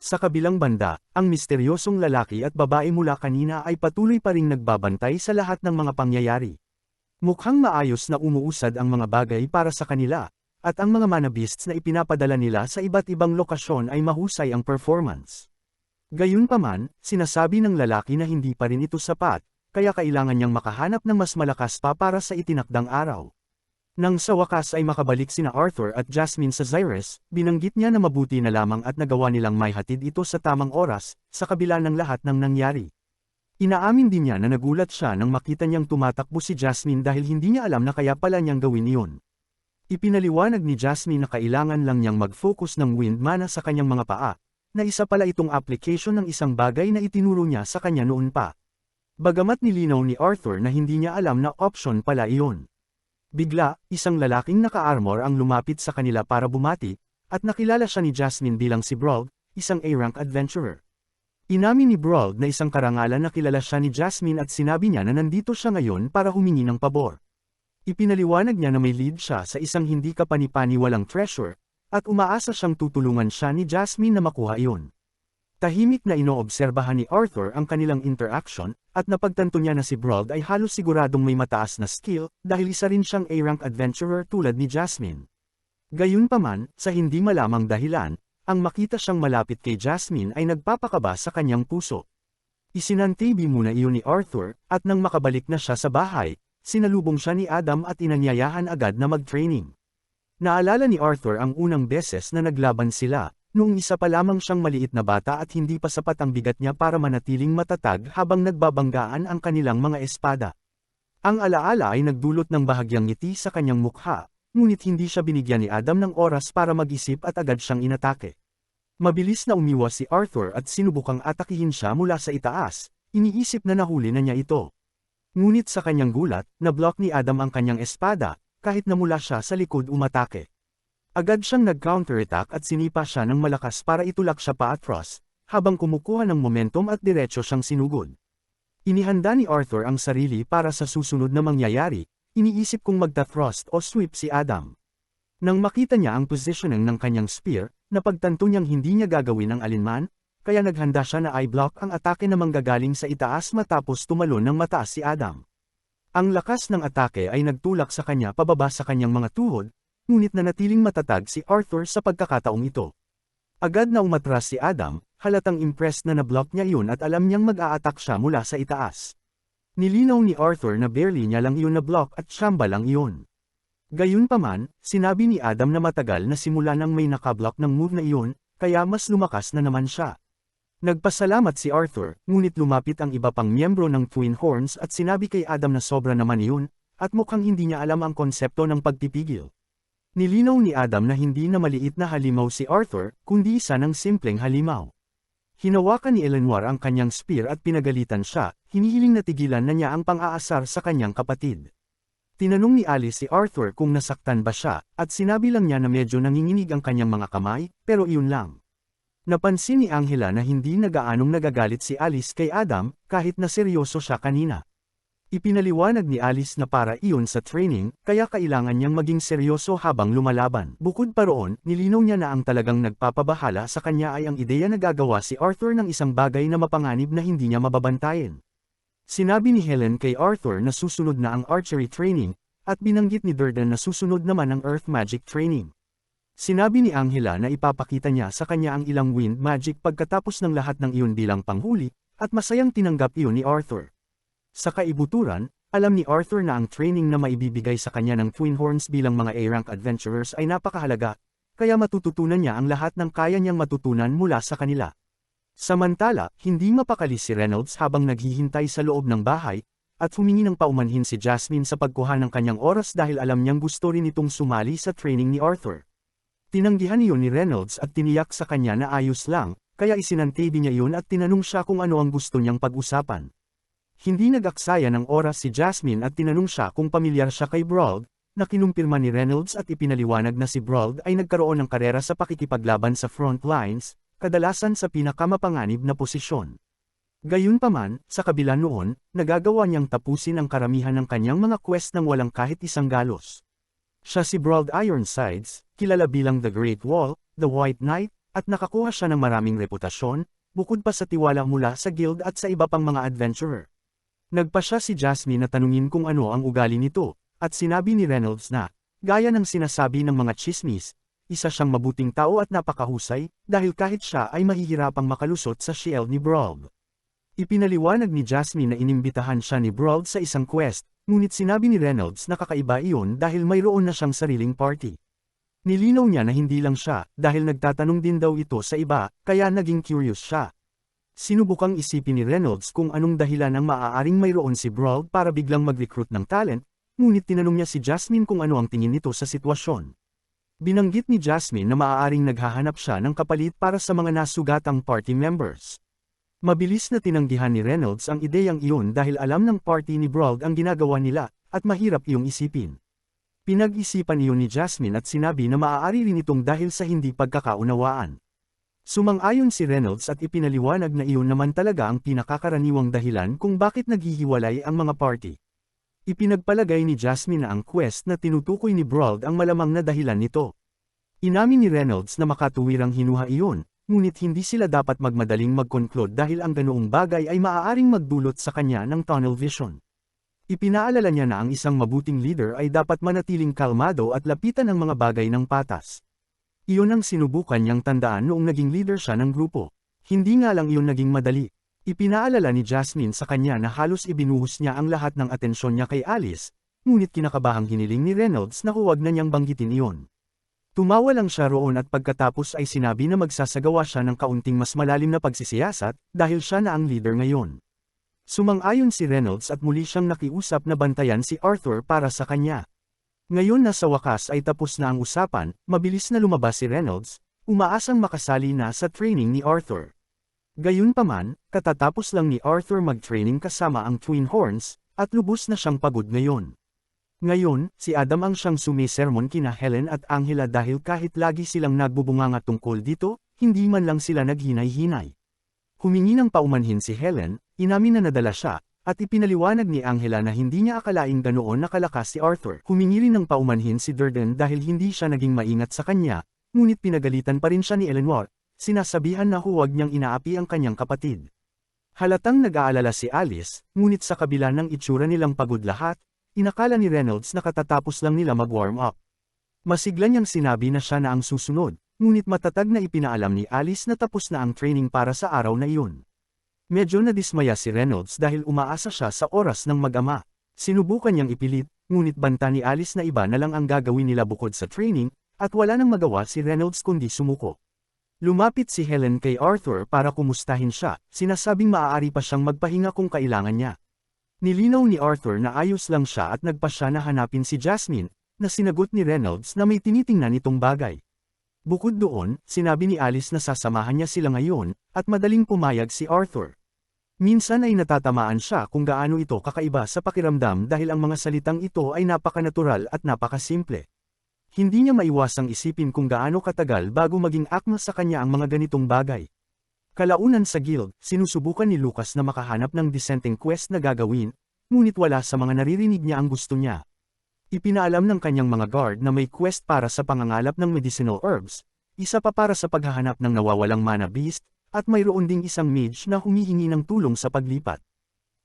Sa kabilang banda, ang misteryosong lalaki at babae mula kanina ay patuloy pa ring nagbabantay sa lahat ng mga pangyayari. Mukhang maayos na umuusad ang mga bagay para sa kanila, at ang mga mana beasts na ipinapadala nila sa iba't ibang lokasyon ay mahusay ang performance. Gayunpaman, sinasabi ng lalaki na hindi pa rin ito sapat, kaya kailangan niyang makahanap ng mas malakas pa para sa itinakdang araw. Nang sa wakas ay makabalik sina Arthur at Jasmine sa Xyrus, binanggit niya na mabuti na lamang at nagawa nilang maihatid ito sa tamang oras, sa kabila ng lahat ng nangyari. Inaamin din niya na nagulat siya nang makita niyang tumatakbo si Jasmine dahil hindi niya alam na kaya pala niyang gawin iyon. Ipinaliwanag ni Jasmine na kailangan lang niyang mag-focus ng wind mana sa kanyang mga paa, na isa pala itong application ng isang bagay na itinuro niya sa kanya noon pa. Bagamat nilinaw ni Arthur na hindi niya alam na option pala iyon. Bigla, isang lalaking naka-armor ang lumapit sa kanila para bumati, at nakilala siya ni Jasmine bilang si Brauld, isang A-rank adventurer. Inamin ni Brauld na isang karangalan na kilala siya ni Jasmine at sinabi niya na nandito siya ngayon para humingi ng pabor. Ipinaliwanag niya na may lead siya sa isang hindi kapani-paniwalang treasure, at umaasa siyang tutulungan siya ni Jasmine na makuha iyon. Tahimik na inoobserbahan ni Arthur ang kanilang interaction, at napagtanto niya na si Brauld ay halos siguradong may mataas na skill, dahil isa rin siyang A-rank adventurer tulad ni Jasmine. Gayunpaman, sa hindi malamang dahilan, ang makita siyang malapit kay Jasmine ay nagpapakaba sa kanyang puso. Isinantabi muna iyon ni Arthur, at nang makabalik na siya sa bahay, sinalubong siya ni Adam at inanyayahan agad na mag-training. Naalala ni Arthur ang unang beses na naglaban sila, noong isa pa lamang siyang maliit na bata at hindi pa sapat ang bigat niya para manatiling matatag habang nagbabanggaan ang kanilang mga espada. Ang alaala ay nagdulot ng bahagyang ngiti sa kanyang mukha, ngunit hindi siya binigyan ni Adam ng oras para mag-isip at agad siyang inatake. Mabilis na umiwas si Arthur at sinubukang atakihin siya mula sa itaas, iniisip na nahuli na niya ito. Ngunit sa kanyang gulat, na-block ni Adam ang kanyang espada, kahit na mula siya sa likod umatake. Agad siyang nag-counterattack at sinipa siya ng malakas para itulak siya paatras, habang kumukuha ng momentum at diretso siyang sinugod. Inihanda ni Arthur ang sarili para sa susunod na mangyayari, iniisip kung magta-thrust o sweep si Adam. Nang makita niya ang positioning ng kanyang spear, napagtanto niyang hindi niya gagawin ang alinman, kaya naghanda siya na i-block ang atake na manggagaling sa itaas matapos tumalon ng mataas si Adam. Ang lakas ng atake ay nagtulak sa kanya pababa sa kanyang mga tuhod, ngunit nanatiling matatag si Arthur sa pagkakataong ito. Agad na umatras si Adam, halatang impressed na na-block niya iyon at alam niyang mag-a-attack siya mula sa itaas. Nilinaw ni Arthur na barely niya lang iyon na-block at siyamba lang iyon. Gayunpaman, sinabi ni Adam na matagal na simula nang may nakablock ng move na iyon, kaya mas lumakas na naman siya. Nagpasalamat si Arthur, ngunit lumapit ang iba pang miyembro ng Twin Horns at sinabi kay Adam na sobra naman iyon, at mukhang hindi niya alam ang konsepto ng pagpipigil. Nilinaw ni Adam na hindi na maliit na halimaw si Arthur, kundi isa ng simpleng halimaw. Hinawakan ni Eleanor ang kanyang spear at pinagalitan siya, hinihiling na tigilan na niya ang pang-aasar sa kanyang kapatid. Tinanong ni Alice si Arthur kung nasaktan ba siya, at sinabi lang niya na medyo nanginginig ang kanyang mga kamay, pero iyon lang. Napansin ni Angela na hindi na gaanong nagagalit si Alice kay Adam, kahit na seryoso siya kanina. Ipinaliwanag ni Alice na para iyon sa training, kaya kailangan niyang maging seryoso habang lumalaban. Bukod pa roon, nilinaw niya na ang talagang nagpapabahala sa kanya ay ang ideya na gagawa si Arthur ng isang bagay na mapanganib na hindi niya mababantayan. Sinabi ni Helen kay Arthur na susunod na ang archery training, at binanggit ni Durden na susunod naman ang earth magic training. Sinabi ni Angela na ipapakita niya sa kanya ang ilang wind magic pagkatapos ng lahat ng iyon bilang panghuli, at masayang tinanggap iyon ni Arthur. Sa kaibuturan, alam ni Arthur na ang training na maibibigay sa kanya ng Twin Horns bilang mga A-rank adventurers ay napakahalaga, kaya matututunan niya ang lahat ng kaya niyang matutunan mula sa kanila. Samantala, hindi mapakali si Reynolds habang naghihintay sa loob ng bahay, at humingi ng paumanhin si Jasmine sa pagkuha ng kanyang oras dahil alam niyang gusto rin itong sumali sa training ni Arthur. Tinanggihan iyon ni Reynolds at tiniyak sa kanya na ayos lang, kaya isinantabi niya iyon at tinanong siya kung ano ang gusto niyang pag-usapan. Hindi nag-aksaya ng oras si Jasmine at tinanong siya kung pamilyar siya kay Brauld, na kinumpirma ni Reynolds at ipinaliwanag na si Brauld ay nagkaroon ng karera sa pakikipaglaban sa front lines, kadalasan sa pinakamapanganib na posisyon. Gayunpaman, sa kabila noon, nagagawa niyang tapusin ang karamihan ng kanyang mga quest nang walang kahit isang galos. Siya si Brauld Ironsides, kilala bilang The Great Wall, The White Knight, at nakakuha siya ng maraming reputasyon, bukod pa sa tiwala mula sa guild at sa iba pang mga adventurer. Nagpa siya si Jasmine na tanungin kung ano ang ugali nito, at sinabi ni Reynolds na, gaya ng sinasabi ng mga chismis, isa siyang mabuting tao at napakahusay, dahil kahit siya ay mahihirapang makalusot sa shield ni Brawl. Ipinaliwanag ni Jasmine na inimbitahan siya ni Brawl sa isang quest, ngunit sinabi ni Reynolds na kakaiba iyon dahil mayroon na siyang sariling party. Nilinaw niya na hindi lang siya, dahil nagtatanong din daw ito sa iba, kaya naging curious siya. Sinubukang isipin ni Reynolds kung anong dahilan ang maaaring mayroon si Brawl para biglang mag-recruit ng talent, ngunit tinanong niya si Jasmine kung ano ang tingin nito sa sitwasyon. Binanggit ni Jasmine na maaaring naghahanap siya ng kapalit para sa mga nasugatang party members. Mabilis na tinanggihan ni Reynolds ang ideyang iyon dahil alam ng party ni Brawl ang ginagawa nila, at mahirap iyong isipin. Pinag-isipan iyon ni Jasmine at sinabi na maaari rin itong dahil sa hindi pagkakaunawaan. Sumang-ayon si Reynolds at ipinaliwanag na iyon naman talaga ang pinakakaraniwang dahilan kung bakit naghihiwalay ang mga party. Ipinagpalagay ni Jasmine na ang quest na tinutukoy ni Brawl ang malamang na dahilan nito. Inamin ni Reynolds na makatuwirang hinuha iyon, ngunit hindi sila dapat magmadaling mag-conclude dahil ang ganoong bagay ay maaaring magdulot sa kanya ng tunnel vision. Ipinaalala niya na ang isang mabuting leader ay dapat manatiling kalmado at lapitan ang mga bagay ng patas. Iyon ang sinubukan niyang tandaan noong naging leader siya ng grupo. Hindi nga lang iyon naging madali. Ipinaalala ni Jasmine sa kanya na halos ibinuhos niya ang lahat ng atensyon niya kay Alice, ngunit kinakabahang hiniling ni Reynolds na huwag na niyang banggitin iyon. Tumawa lang siya roon at pagkatapos ay sinabi na magsasagawa siya ng kaunting mas malalim na pagsisiyasat dahil siya na ang leader ngayon. Sumang-ayon si Reynolds at muli siyang nakiusap na bantayan si Arthur para sa kanya. Ngayon na sa wakas ay tapos na ang usapan, mabilis na lumabas si Reynolds, umaasang makasali na sa training ni Arthur. Gayunpaman, katatapos lang ni Arthur mag-training kasama ang Twin Horns, at lubos na siyang pagod ngayon. Ngayon, si Adam ang siyang sumisermon kina Helen at Angela dahil kahit lagi silang nagbubunganga tungkol dito, hindi man lang sila naghinay-hinay. Humingi ng paumanhin si Helen, inamin na nadala siya, at ipinaliwanag ni Angela na hindi niya akalaing ganoon nakalakas si Arthur. Humingi rin ng paumanhin si Durden dahil hindi siya naging maingat sa kanya, ngunit pinagalitan pa rin siya ni Eleanor, sinasabihan na huwag niyang inaapi ang kanyang kapatid. Halatang nag-aalala si Alice, ngunit sa kabila ng itsura nilang pagod lahat, inakala ni Reynolds na katatapos lang nila mag-warm up. Masigla niyang sinabi na siya na ang susunod, ngunit matatag na ipinaalam ni Alice na tapos na ang training para sa araw na iyon. Medyo nadismaya si Reynolds dahil umaasa siya sa oras ng mag-ama. Sinubukan niyang ipilit, ngunit banta ni Alice na iba na lang ang gagawin nila bukod sa training, at wala nang magawa si Reynolds kundi sumuko. Lumapit si Helen kay Arthur para kumustahin siya, sinasabing maaari pa siyang magpahinga kung kailangan niya. Nilinaw ni Arthur na ayos lang siya at nagpa siya na hanapin si Jasmine, na sinagot ni Reynolds na may tinitingnan itong bagay. Bukod doon, sinabi ni Alice na sasamahan niya sila ngayon, at madaling pumayag si Arthur. Minsan ay natatamaan siya kung gaano ito kakaiba sa pakiramdam dahil ang mga salitang ito ay napakanatural at napakasimple. Hindi niya maiwasang isipin kung gaano katagal bago maging akma sa kanya ang mga ganitong bagay. Kalaunan sa guild, sinusubukan ni Lucas na makahanap ng dissenting quest na gagawin, ngunit wala sa mga naririnig niya ang gusto niya. Ipinaalam ng kanyang mga guard na may quest para sa pangangalap ng medicinal herbs, isa pa para sa paghahanap ng nawawalang mana beast, at mayroon ding isang mage na humihingi ng tulong sa paglipat.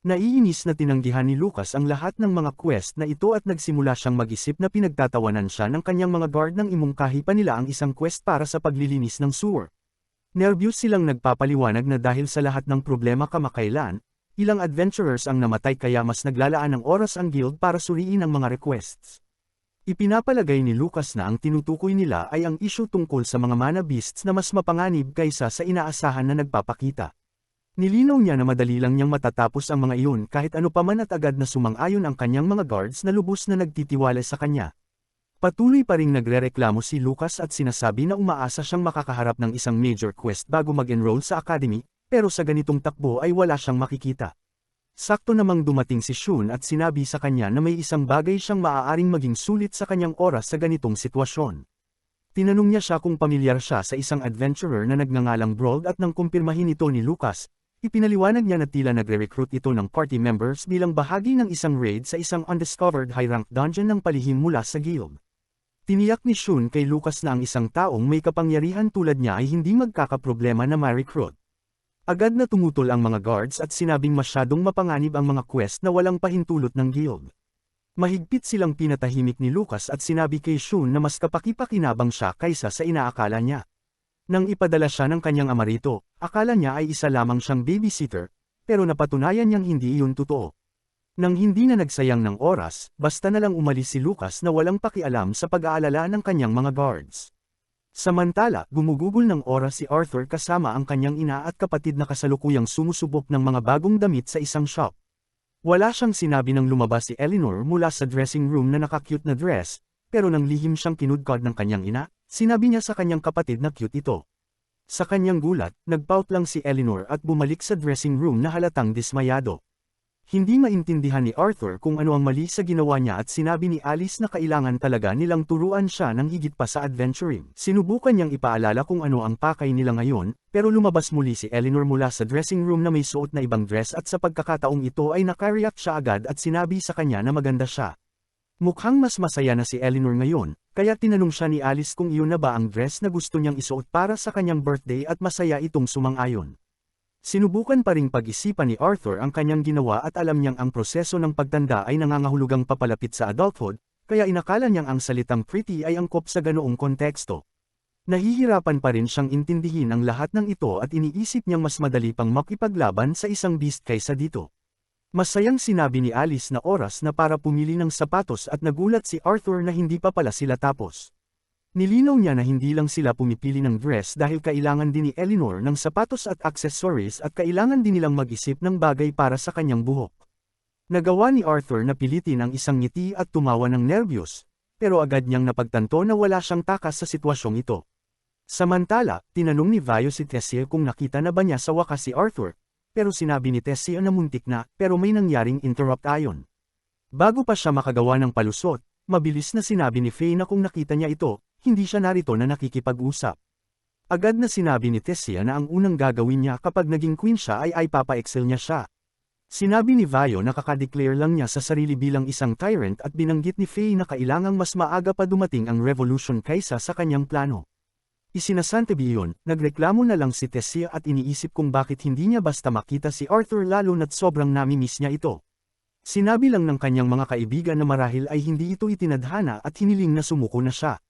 Naiinis na tinanggihan ni Lucas ang lahat ng mga quest na ito at nagsimula siyang mag-isip na pinagtatawanan siya ng kanyang mga guard nang imungkahi pa nila ang isang quest para sa paglilinis ng sewer. Nervyos silang nagpapaliwanag na dahil sa lahat ng problema kamakailan, ilang adventurers ang namatay kaya mas naglalaan ng oras ang guild para suriin ang mga requests. Ipinapalagay ni Lucas na ang tinutukoy nila ay ang issue tungkol sa mga mana beasts na mas mapanganib kaysa sa inaasahan na nagpapakita. Nilinaw niya na madali lang niyang matatapos ang mga iyon kahit ano pa man at agad na sumang-ayon ang kanyang mga guards na lubos na nagtitiwala sa kanya. Patuloy pa ring nagrereklamo si Lucas at sinasabi na umaasa siyang makakaharap ng isang major quest bago mag-enroll sa academy, pero sa ganitong takbo ay wala siyang makikita. Sakto namang dumating si Shun at sinabi sa kanya na may isang bagay siyang maaaring maging sulit sa kanyang oras sa ganitong sitwasyon. Tinanong niya siya kung pamilyar siya sa isang adventurer na nagngangalang Brawl at nang kumpirmahin ito ni Lucas, ipinaliwanag niya na tila nagre-recruit ito ng party members bilang bahagi ng isang raid sa isang undiscovered high-rank dungeon ng palihim mula sa guild. Tiniyak ni Shun kay Lucas na ang isang taong may kapangyarihan tulad niya ay hindi magkakaproblema na ma-recruit. Agad na tumutol ang mga guards at sinabing masyadong mapanganib ang mga quest na walang pahintulot ng guild. Mahigpit silang pinatahimik ni Lucas at sinabi kay Shun na mas kapaki-pakinabang siya kaysa sa inaakala niya. Nang ipadala siya ng kanyang ama rito, akala niya ay isa lamang siyang babysitter, pero napatunayan niyang hindi iyon totoo. Nang hindi na nagsayang ng oras, basta na lang umalis si Lucas na walang pakialam sa pag-aalala ng kanyang mga guards. Samantala, gumugugol ng oras si Arthur kasama ang kanyang ina at kapatid na kasalukuyang sumusubok ng mga bagong damit sa isang shop. Wala siyang sinabi nang lumabas si Eleanor mula sa dressing room na naka-cute na dress, pero nang lihim siyang kinudkod ng kanyang ina, sinabi niya sa kanyang kapatid na cute ito. Sa kanyang gulat, nagpout lang si Eleanor at bumalik sa dressing room na halatang dismayado. Hindi maintindihan ni Arthur kung ano ang mali sa ginawa niya at sinabi ni Alice na kailangan talaga nilang turuan siya ng higit pa sa adventuring. Sinubukan niyang ipaalala kung ano ang pakay nila ngayon, pero lumabas muli si Eleanor mula sa dressing room na may suot na ibang dress at sa pagkakataong ito ay nakareact siya agad at sinabi sa kanya na maganda siya. Mukhang mas masaya na si Eleanor ngayon, kaya tinanong siya ni Alice kung iyon na ba ang dress na gusto niyang isuot para sa kanyang birthday at masaya itong sumang-ayon. Sinubukan pa ring pag-isipan ni Arthur ang kanyang ginawa at alam niyang ang proseso ng pagtanda ay nangangahulugang papalapit sa adulthood, kaya inakala niyang ang salitang pretty ay angkop sa ganoong konteksto. Nahihirapan pa rin siyang intindihin ang lahat ng ito at iniisip niyang mas madali pang makipaglaban sa isang beast kaysa dito. Masayang sinabi ni Alice na oras na para pumili ng sapatos at nagulat si Arthur na hindi pa pala sila tapos. Nilinaw niya na hindi lang sila pumipili ng dress dahil kailangan din ni Eleanor ng sapatos at accessories at kailangan din nilang mag-isip ng bagay para sa kanyang buhok. Nagawa ni Arthur na pilitin ang isang ngiti at tumawa ng nervyos, pero agad niyang napagtanto na wala siyang takas sa sitwasyong ito. Samantala, tinanong ni Vio si Tessie kung nakita na ba niya sa wakas si Arthur, pero sinabi ni Tessie na muntik na, pero may nangyaring interrupt ayon. Bago pa siya makagawa ng palusot, mabilis na sinabi ni Faye na kung nakita niya ito, hindi siya narito na nakikipag-usap. Agad na sinabi ni Tessia na ang unang gagawin niya kapag naging queen siya ay papa-excel niya siya. Sinabi ni Vio na kakadeclare lang niya sa sarili bilang isang tyrant at binanggit ni Faye na kailangang mas maaga pa dumating ang revolution kaysa sa kanyang plano. Isinasantabi iyon, nagreklamo na lang si Tessia at iniisip kung bakit hindi niya basta makita si Arthur lalo na't sobrang namimiss niya ito. Sinabi lang ng kanyang mga kaibigan na marahil ay hindi ito itinadhana at hiniling na sumuko na siya.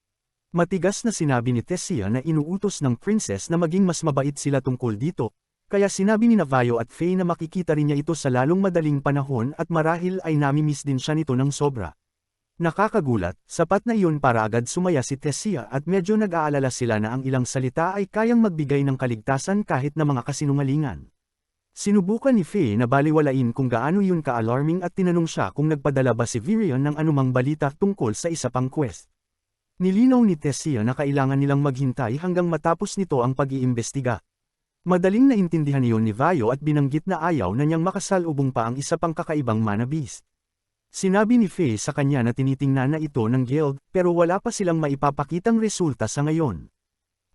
Matigas na sinabi ni Tessia na inuutos ng princess na maging mas mabait sila tungkol dito, kaya sinabi ni Vio at Faye na makikita rin niya ito sa lalong madaling panahon at marahil ay namimiss din siya nito ng sobra. Nakakagulat, sapat na iyon para agad sumaya si Tessia at medyo nag-aalala sila na ang ilang salita ay kayang magbigay ng kaligtasan kahit na mga kasinungalingan. Sinubukan ni Faye na baliwalain kung gaano yun ka-alarming at tinanong siya kung nagpadala ba si Virion ng anumang balita tungkol sa isa pang quest. Nilinaw ni Tessia na kailangan nilang maghintay hanggang matapos nito ang pag-iimbestiga. Madaling naintindihan niyon ni Vio at binanggit na ayaw na niyang makasalubong pa ang isa pang kakaibang mana beast. Sinabi ni Faye sa kanya na tinitingnan na ito ng guild pero wala pa silang maipapakitang resulta sa ngayon.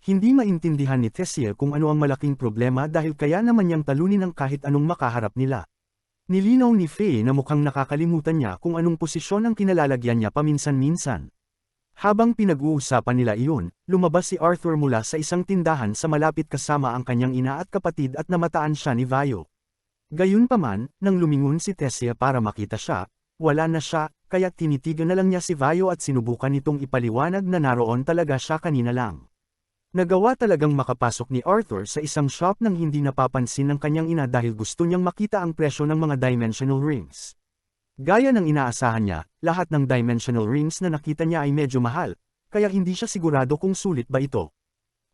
Hindi maintindihan ni Tessia kung ano ang malaking problema dahil kaya naman niyang talunin ang kahit anong makaharap nila. Nilinaw ni Faye na mukhang nakakalimutan niya kung anong posisyon ang kinalalagyan niya paminsan-minsan. Habang pinag-uusapan nila iyon, lumabas si Arthur mula sa isang tindahan sa malapit kasama ang kanyang ina at kapatid at namataan siya ni Vio. Gayunpaman, nang lumingon si Tessia para makita siya, wala na siya, kaya tinitigan na lang niya si Vio at sinubukan nitong ipaliwanag na naroon talaga siya kanina lang. Nagawa talagang makapasok ni Arthur sa isang shop nang hindi napapansin ng kanyang ina dahil gusto niyang makita ang presyo ng mga dimensional rings. Gaya ng inaasahan niya, lahat ng dimensional rings na nakita niya ay medyo mahal, kaya hindi siya sigurado kung sulit ba ito.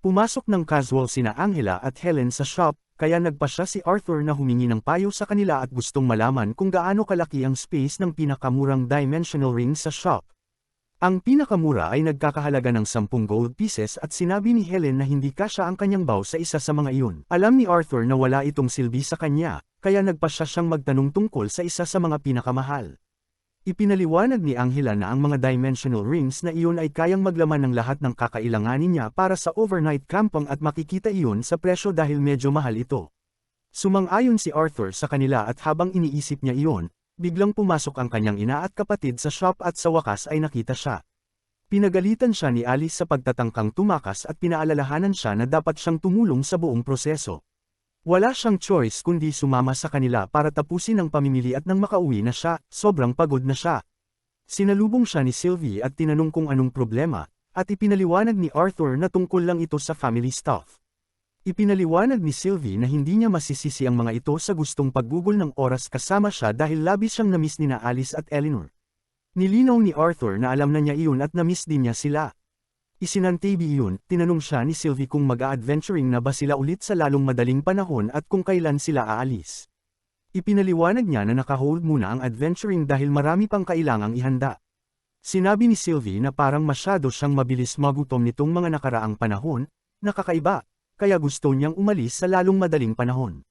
Pumasok ng casual sina Angela at Helen sa shop, kaya nagpasya si Arthur na humingi ng payo sa kanila at gustong malaman kung gaano kalaki ang space ng pinakamurang dimensional ring sa shop. Ang pinakamura ay nagkakahalaga ng 10 gold pieces at sinabi ni Helen na hindi kasya ang kanyang bow sa isa sa mga iyon. Alam ni Arthur na wala itong silbi sa kanya, kaya nagpasya siyang magtanong tungkol sa isa sa mga pinakamahal. Ipinaliwanag ni Angela na ang mga dimensional rings na iyon ay kayang maglaman ng lahat ng kakailanganin niya para sa overnight camping at makikita iyon sa presyo dahil medyo mahal ito. Sumang-ayon si Arthur sa kanila at habang iniisip niya iyon, biglang pumasok ang kanyang ina at kapatid sa shop at sa wakas ay nakita siya. Pinagalitan siya ni Alice sa pagtatangkang tumakas at pinaalalahanan siya na dapat siyang tumulong sa buong proseso. Wala siyang choice kundi sumama sa kanila para tapusin ang pamimili at nang makauwi na siya, sobrang pagod na siya. Sinalubong siya ni Sylvie at tinanong kung anong problema, at ipinaliwanag ni Arthur na tungkol lang ito sa family stuff. Ipinaliwanag ni Sylvie na hindi niya masisisi ang mga ito sa gustong paggugol ng oras kasama siya dahil labis siyang namiss nina Alice at Eleanor. Nilinaw ni Arthur na alam na niya iyon at namiss din niya sila. Isinantabi iyon, tinanong siya ni Sylvie kung mag-a-adventuring na ba sila ulit sa lalong madaling panahon at kung kailan sila aalis. Ipinaliwanag niya na naka-hold muna ang adventuring dahil marami pang kailangang ihanda. Sinabi ni Sylvie na parang masyado siyang mabilis magutom nitong mga nakaraang panahon, nakakaiba, kaya gusto niyang umalis sa lalong madaling panahon.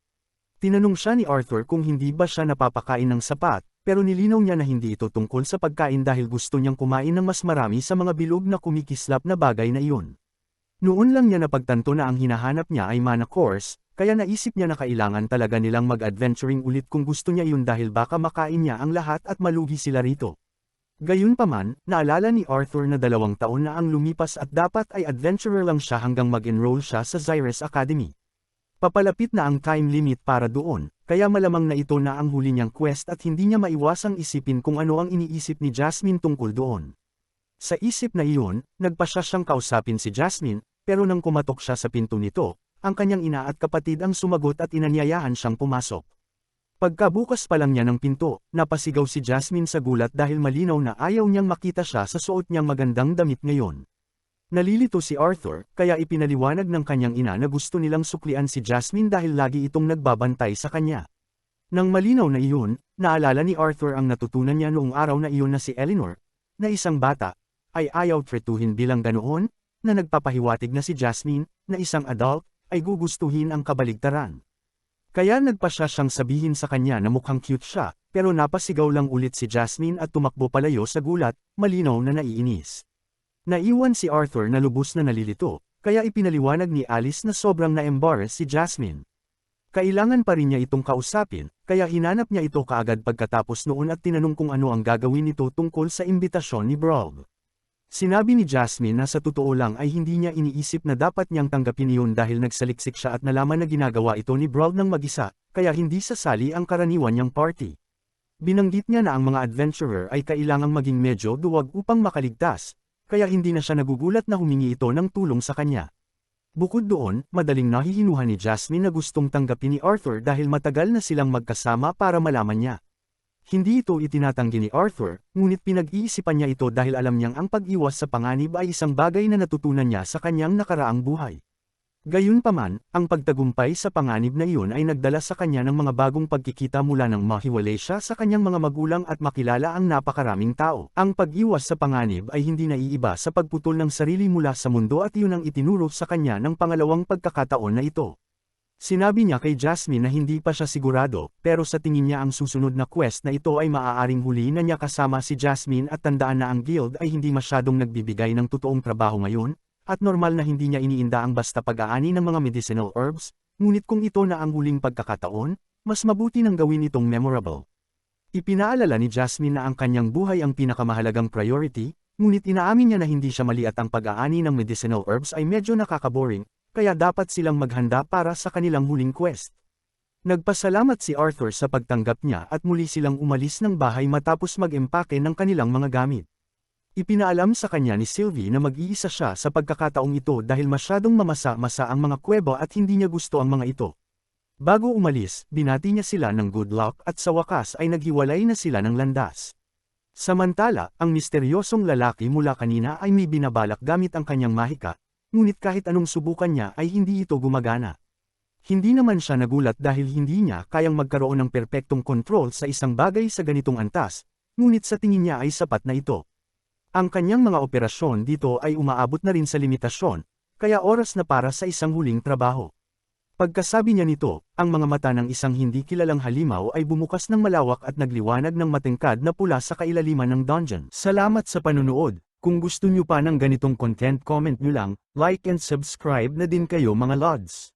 Tinanong siya ni Arthur kung hindi ba siya napapakain ng sapat, pero nilinaw niya na hindi ito tungkol sa pagkain dahil gusto niyang kumain ng mas marami sa mga bilog na kumikislap na bagay na iyon. Noon lang niya napagtanto na ang hinahanap niya ay mana course, kaya naisip niya na kailangan talaga nilang mag-adventuring ulit kung gusto niya iyon dahil baka makain niya ang lahat at malugi sila rito. Gayunpaman, naalala ni Arthur na 2 taon na ang lumipas at dapat ay adventurer lang siya hanggang mag-enroll siya sa Zyrus Academy. Papalapit na ang time limit para doon, kaya malamang na ito na ang huli niyang quest at hindi niya maiwasang isipin kung ano ang iniisip ni Jasmine tungkol doon. Sa isip na iyon, nagpasya siyang kausapin si Jasmine, pero nang kumatok siya sa pinto nito, ang kanyang ina at kapatid ang sumagot at inanyayahan siyang pumasok. Pagkabukas pa lang niya ng pinto, napasigaw si Jasmine sa gulat dahil malinaw na ayaw niyang makita siya sa suot niyang magandang damit ngayon. Nalilito si Arthur, kaya ipinaliwanag ng kanyang ina na gusto nilang suklian si Jasmine dahil lagi itong nagbabantay sa kanya. Nang malinaw na iyon, naalala ni Arthur ang natutunan niya noong araw na iyon na si Eleanor, na isang bata, ay ayaw tretuhin bilang ganoon, na nagpapahiwatig na si Jasmine, na isang adult, ay gugustuhin ang kabaligtaran. Kaya nagpasya siyang sabihin sa kanya na mukhang cute siya, pero napasigaw lang ulit si Jasmine at tumakbo palayo sa gulat, malinaw na naiinis. Naiwan si Arthur na lubos na nalilito, kaya ipinaliwanag ni Alice na sobrang na-embarrass si Jasmine. Kailangan pa rin niya itong kausapin, kaya hinanap niya ito kaagad pagkatapos noon at tinanong kung ano ang gagawin nito tungkol sa imbitasyon ni Brawl. Sinabi ni Jasmine na sa totoo lang ay hindi niya iniisip na dapat niyang tanggapin iyon dahil nagsaliksik siya at nalaman na ginagawa ito ni Brawl ng mag-isa, kaya hindi sasali ang karaniwan niyang party. Binanggit niya na ang mga adventurer ay kailangang maging medyo duwag upang makaligtas, kaya hindi na siya nagugulat na humingi ito ng tulong sa kanya. Bukod doon, madaling nahihinuhan ni Jasmine na gustong tanggapin ni Arthur dahil matagal na silang magkasama para malaman niya. Hindi ito itinatanggi ni Arthur, ngunit pinag-iisipan niya ito dahil alam niyang ang pag-iwas sa panganib ay isang bagay na natutunan niya sa kanyang nakaraang buhay. Gayunpaman, ang pagtagumpay sa panganib na iyon ay nagdala sa kanya ng mga bagong pagkikita mula nang mahiwalay siya sa kanyang mga magulang at makilala ang napakaraming tao. Ang pag-iwas sa panganib ay hindi naiiba sa pagputol ng sarili mula sa mundo at iyon ang itinuro sa kanya ng pangalawang pagkakataon na ito. Sinabi niya kay Jasmine na hindi pa siya sigurado, pero sa tingin niya ang susunod na quest na ito ay maaaring huli na niya kasama si Jasmine at tandaan na ang guild ay hindi masyadong nagbibigay ng totoong trabaho ngayon. At normal na hindi niya iniinda ang basta pag-aani ng mga medicinal herbs, ngunit kung ito na ang huling pagkakataon, mas mabuti nang gawin itong memorable. Ipinaalala ni Jasmine na ang kanyang buhay ang pinakamahalagang priority, ngunit inaamin niya na hindi siya mali at ang pag-aani ng medicinal herbs ay medyo nakakaboring, kaya dapat silang maghanda para sa kanilang huling quest. Nagpasalamat si Arthur sa pagtanggap niya at muli silang umalis ng bahay matapos mag-empake ng kanilang mga gamit. Ipinaalam sa kanya ni Sylvie na mag-iisa siya sa pagkakataong ito dahil masyadong mamasa-masa ang mga kuweba at hindi niya gusto ang mga ito. Bago umalis, binati niya sila ng good luck at sa wakas ay naghiwalay na sila ng landas. Samantala, ang misteryosong lalaki mula kanina ay may binabalak gamit ang kanyang mahika, ngunit kahit anong subukan niya ay hindi ito gumagana. Hindi naman siya nagulat dahil hindi niya kayang magkaroon ng perpektong kontrol sa isang bagay sa ganitong antas, ngunit sa tingin niya ay sapat na ito. Ang kanyang mga operasyon dito ay umaabot na rin sa limitasyon, kaya oras na para sa isang huling trabaho. Pagkasabi niya nito, ang mga mata ng isang hindi kilalang halimaw ay bumukas ng malawak at nagliwanag ng matingkad na pula sa kailaliman ng dungeon. Salamat sa panunood. Kung gusto niyo pa ng ganitong content, comment niyo lang, like and subscribe na din kayo mga lods.